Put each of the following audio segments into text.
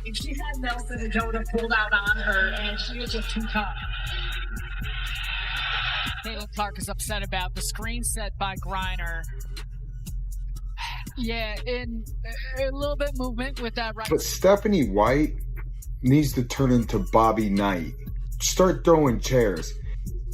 If she had Nelson and Jonah pulled out on her, and she was just too tough. Caitlin Clark is upset about the screen set by Griner. Yeah, in a little bit movement with that right. But Stephanie White needs to turn into Bobby Knight. Start throwing chairs.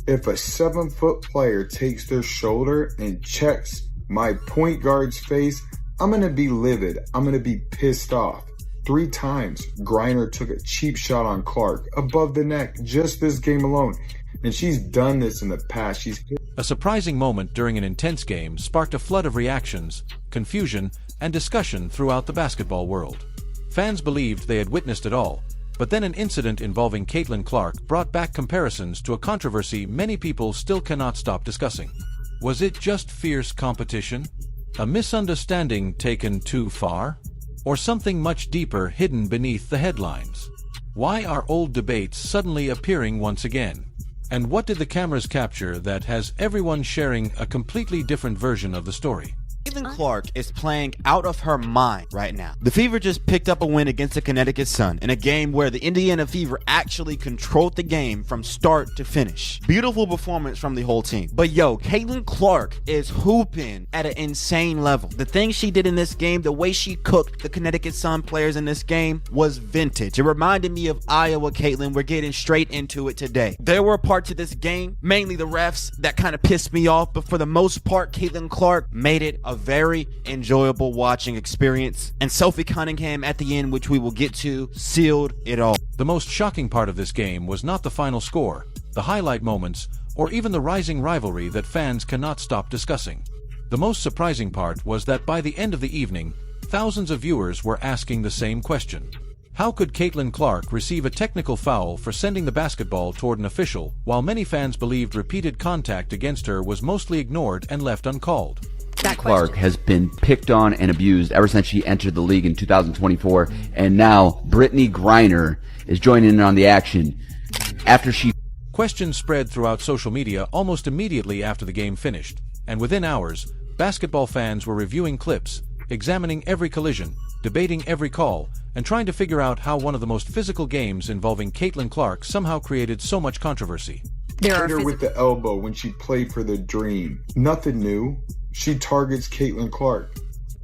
If a 7-foot player takes their shoulder and checks my point guard's face, I'm going to be livid. I'm going to be pissed off. 3 times, Griner took a cheap shot on Clark above the neck just this game alone. And she's done this in the past. A surprising moment during an intense game sparked a flood of reactions, confusion, and discussion throughout the basketball world. Fans believed they had witnessed it all, but then an incident involving Caitlin Clark brought back comparisons to a controversy many people still cannot stop discussing. Was it just fierce competition? A misunderstanding taken too far? Or something much deeper hidden beneath the headlines? Why are old debates suddenly appearing once again? And what did the cameras capture that has everyone sharing a completely different version of the story? Caitlin Clark is playing out of her mind right now. The Fever just picked up a win against the Connecticut Sun in a game where the Indiana Fever actually controlled the game from start to finish. Beautiful performance from the whole team. But yo, Caitlin Clark is hooping at an insane level. The thing she did in this game, the way she cooked the Connecticut Sun players in this game was vintage. It reminded me of Iowa Caitlin. We're getting straight into it today. There were parts of this game, mainly the refs, that kind of pissed me off, but for the most part, Caitlin Clark made it a very enjoyable watching experience, and Sophie Cunningham at the end, which we will get to, sealed it all. The most shocking part of this game was not the final score, the highlight moments, or even the rising rivalry that fans cannot stop discussing. The most surprising part was that by the end of the evening, thousands of viewers were asking the same question. How could Caitlin Clark receive a technical foul for sending the basketball toward an official, while many fans believed repeated contact against her was mostly ignored and left uncalled? Clark has been picked on and abused ever since she entered the league in 2024, and now Brittney Griner is joining in on the action after she... Questions spread throughout social media almost immediately after the game finished, and within hours, basketball fans were reviewing clips, examining every collision, debating every call, and trying to figure out how one of the most physical games involving Caitlin Clark somehow created so much controversy. Hit her with the elbow when she played for the Dream. Nothing new. She targets Caitlin Clark.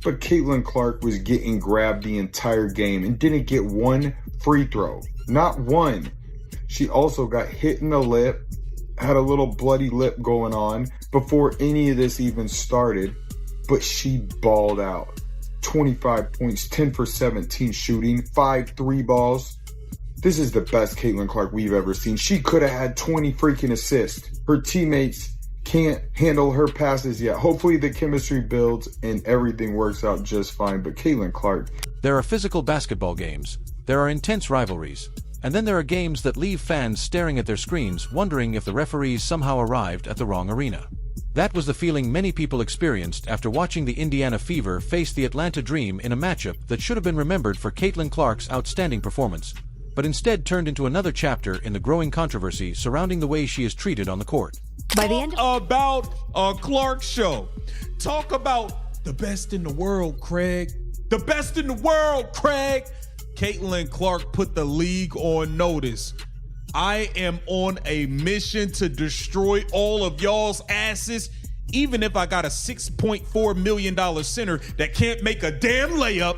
But Caitlin Clark was getting grabbed the entire game and didn't get one free throw. Not one. She also got hit in the lip, had a little bloody lip going on before any of this even started, but she balled out. 25 points, 10 for 17 shooting, 5 3 balls. This is the best Caitlin Clark we've ever seen. She could have had 20 freaking assists. Her teammates can't handle her passes yet. Hopefully the chemistry builds and everything works out just fine. But Caitlin Clark... There are physical basketball games. There are intense rivalries. And then there are games that leave fans staring at their screens, wondering if the referees somehow arrived at the wrong arena. That was the feeling many people experienced after watching the Indiana Fever face the Atlanta Dream in a matchup that should have been remembered for Caitlin Clark's outstanding performance, but instead turned into another chapter in the growing controversy surrounding the way she is treated on the court. By the end of about a Clark show. Talk about the best in the world, Craig. The best in the world, Craig. Caitlin Clark put the league on notice. I am on a mission to destroy all of y'all's asses, even if I got a $6.4 million center that can't make a damn layup,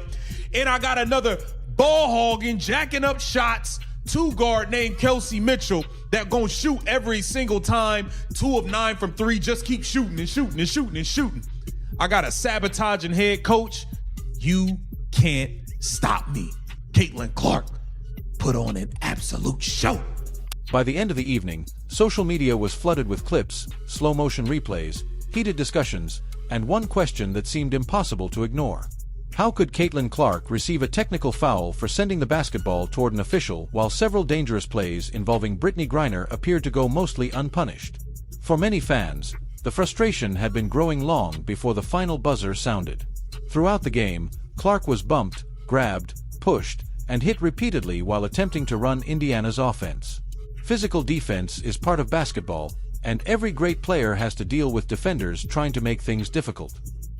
and I got another ball hogging, jacking up shots, 2-guard named Kelsey Mitchell that gonna shoot every single time, 2 of 9 from 3, just keep shooting and shooting and shooting and shooting. I got a sabotaging head coach. You can't stop me. Caitlin Clark put on an absolute show. By the end of the evening, social media was flooded with clips, slow-motion replays, heated discussions, and one question that seemed impossible to ignore. How could Caitlin Clark receive a technical foul for sending the basketball toward an official while several dangerous plays involving Brittney Griner appeared to go mostly unpunished? For many fans, the frustration had been growing long before the final buzzer sounded. Throughout the game, Clark was bumped, grabbed, pushed, and hit repeatedly while attempting to run Indiana's offense. Physical defense is part of basketball, and every great player has to deal with defenders trying to make things difficult.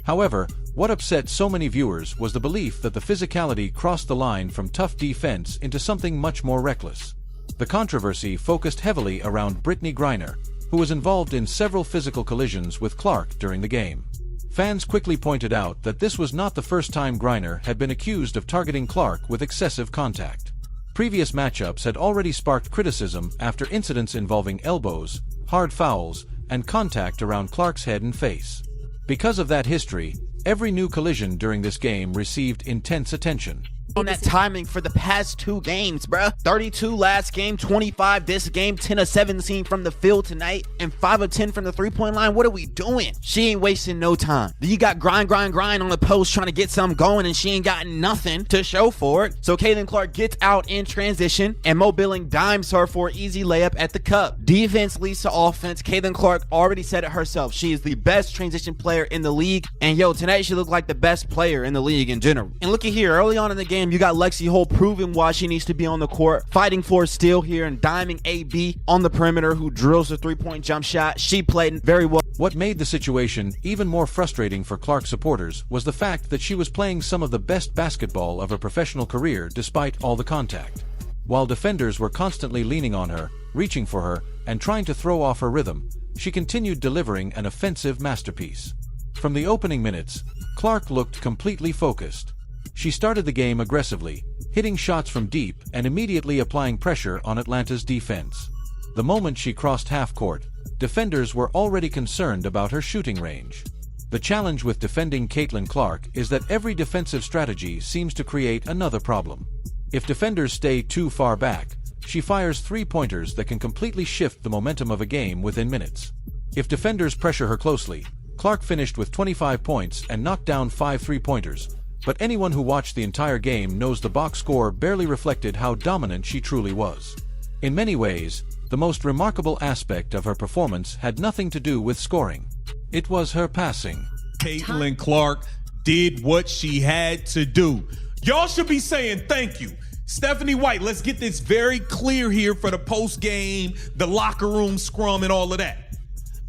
However, what upset so many viewers was the belief that the physicality crossed the line from tough defense into something much more reckless. The controversy focused heavily around Brittney Griner, who was involved in several physical collisions with Clark during the game. Fans quickly pointed out that this was not the first time Griner had been accused of targeting Clark with excessive contact. Previous matchups had already sparked criticism after incidents involving elbows, hard fouls, and contact around Clark's head and face. Because of that history, every new collision during this game received intense attention. On that timing for the past 2 games, bruh. 32 last game, 25 this game, 10 of 17 from the field tonight, and 5 of 10 from the 3-point line. What are we doing? She ain't wasting no time. You got grind on the post trying to get something going, and she ain't got nothing to show for it. So Caitlin Clark gets out in transition, and Mo Billing dimes her for an easy layup at the cup. Defense leads to offense. Caitlin Clark already said it herself. She is the best transition player in the league, and yo, tonight she looked like the best player in the league in general. And look at here, early on in the game, you got Lexi Holt proving why she needs to be on the court, fighting for a steal here and diming AB on the perimeter, who drills the 3-point jump shot. She played very well. What made the situation even more frustrating for Clark supporters was the fact that she was playing some of the best basketball of her professional career despite all the contact. While defenders were constantly leaning on her, reaching for her, and trying to throw off her rhythm, she continued delivering an offensive masterpiece. From the opening minutes, Clark looked completely focused. She started the game aggressively, hitting shots from deep and immediately applying pressure on Atlanta's defense. The moment she crossed half court, defenders were already concerned about her shooting range. The challenge with defending Caitlin Clark is that every defensive strategy seems to create another problem. If defenders stay too far back, she fires 3-pointers that can completely shift the momentum of a game within minutes. If defenders pressure her closely, Clark finished with 25 points and knocked down 5 3-pointers, but anyone who watched the entire game knows the box score barely reflected how dominant she truly was. In many ways, the most remarkable aspect of her performance had nothing to do with scoring. It was her passing. Caitlin Clark did what she had to do. Y'all should be saying thank you. Stephanie White, let's get this very clear here for the post game, the locker room scrum and all of that.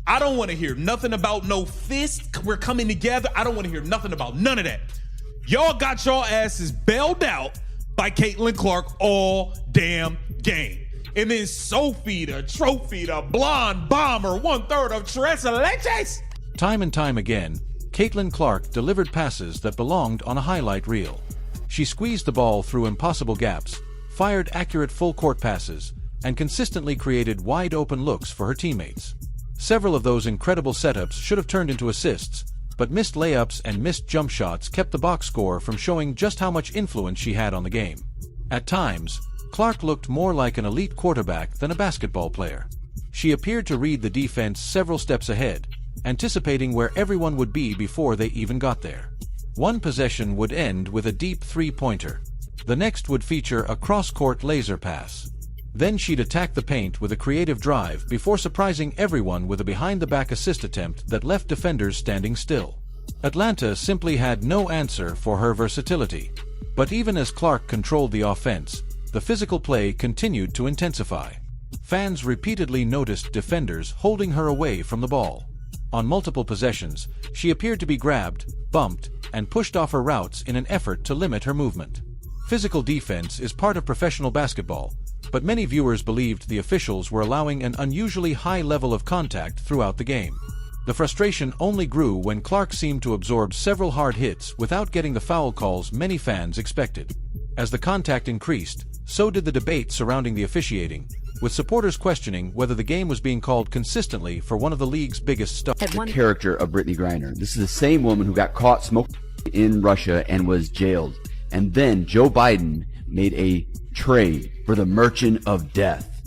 I don't want to hear nothing about no fist. We're coming together. I don't want to hear nothing about none of that. Y'all got y'all asses bailed out by Caitlin Clark all damn game. And then Sophie, the trophy, the blonde bomber, 1/3 of Tres Leches. Time and time again, Caitlin Clark delivered passes that belonged on a highlight reel. She squeezed the ball through impossible gaps, fired accurate full-court passes, and consistently created wide-open looks for her teammates. Several of those incredible setups should have turned into assists, but missed layups and missed jump shots kept the box score from showing just how much influence she had on the game. At times, Clark looked more like an elite quarterback than a basketball player. She appeared to read the defense several steps ahead, anticipating where everyone would be before they even got there. One possession would end with a deep 3-pointer. The next would feature a cross-court laser pass. Then she'd attack the paint with a creative drive before surprising everyone with a behind-the-back assist attempt that left defenders standing still. Atlanta simply had no answer for her versatility. But even as Clark controlled the offense, the physical play continued to intensify. Fans repeatedly noticed defenders holding her away from the ball. On multiple possessions, she appeared to be grabbed, bumped, and pushed off her routes in an effort to limit her movement. Physical defense is part of professional basketball, but many viewers believed the officials were allowing an unusually high level of contact throughout the game. The frustration only grew when Clark seemed to absorb several hard hits without getting the foul calls many fans expected. As the contact increased, so did the debate surrounding the officiating, with supporters questioning whether the game was being called consistently for one of the league's biggest stars. The character of Brittney Griner. This is the same woman who got caught smoking in Russia and was jailed. And then Joe Biden made a trade for the Merchant of Death.